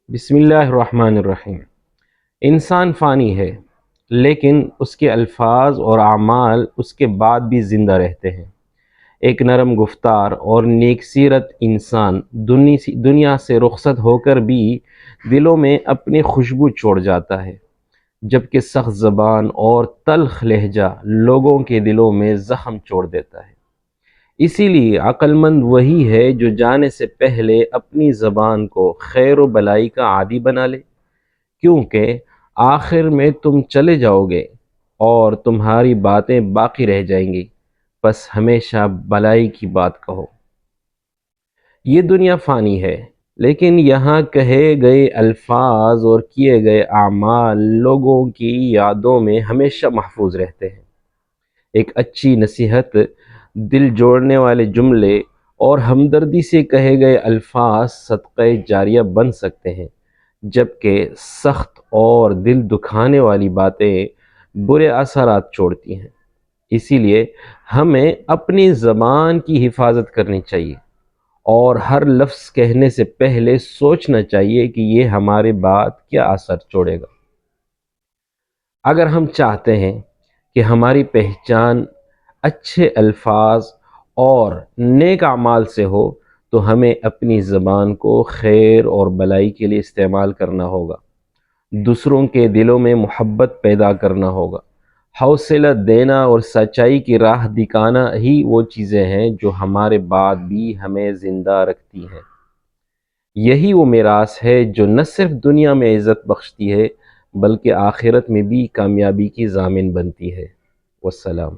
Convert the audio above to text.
بسم اللہ الرحمن الرحیم۔ انسان فانی ہے، لیکن اس کے الفاظ اور اعمال اس کے بعد بھی زندہ رہتے ہیں۔ ایک نرم گفتار اور نیک سیرت انسان دنیا سے رخصت ہو کر بھی دلوں میں اپنی خوشبو چھوڑ جاتا ہے، جبکہ سخت زبان اور تلخ لہجہ لوگوں کے دلوں میں زخم چھوڑ دیتا ہے۔ اسی لیے عقل مند وہی ہے جو جانے سے پہلے اپنی زبان کو خیر و بلائی کا عادی بنا لے، کیونکہ آخر میں تم چلے جاؤ گے اور تمہاری باتیں باقی رہ جائیں گی، بس ہمیشہ بلائی کی بات کہو۔ یہ دنیا فانی ہے، لیکن یہاں کہے گئے الفاظ اور کیے گئے اعمال لوگوں کی یادوں میں ہمیشہ محفوظ رہتے ہیں۔ ایک اچھی نصیحت، دل جوڑنے والے جملے اور ہمدردی سے کہے گئے الفاظ صدقہ جاریہ بن سکتے ہیں، جبکہ سخت اور دل دکھانے والی باتیں برے اثرات چھوڑتی ہیں۔ اسی لیے ہمیں اپنی زبان کی حفاظت کرنی چاہیے اور ہر لفظ کہنے سے پہلے سوچنا چاہیے کہ یہ ہمارے بعد کیا اثر چھوڑے گا۔ اگر ہم چاہتے ہیں کہ ہماری پہچان اچھے الفاظ اور نیک اعمال سے ہو، تو ہمیں اپنی زبان کو خیر اور بلائی کے لیے استعمال کرنا ہوگا، دوسروں کے دلوں میں محبت پیدا کرنا ہوگا۔ حوصلہ دینا اور سچائی کی راہ دکھانا ہی وہ چیزیں ہیں جو ہمارے بعد بھی ہمیں زندہ رکھتی ہیں۔ یہی وہ میراث ہے جو نہ صرف دنیا میں عزت بخشتی ہے، بلکہ آخرت میں بھی کامیابی کی ضامن بنتی ہے۔ والسلام۔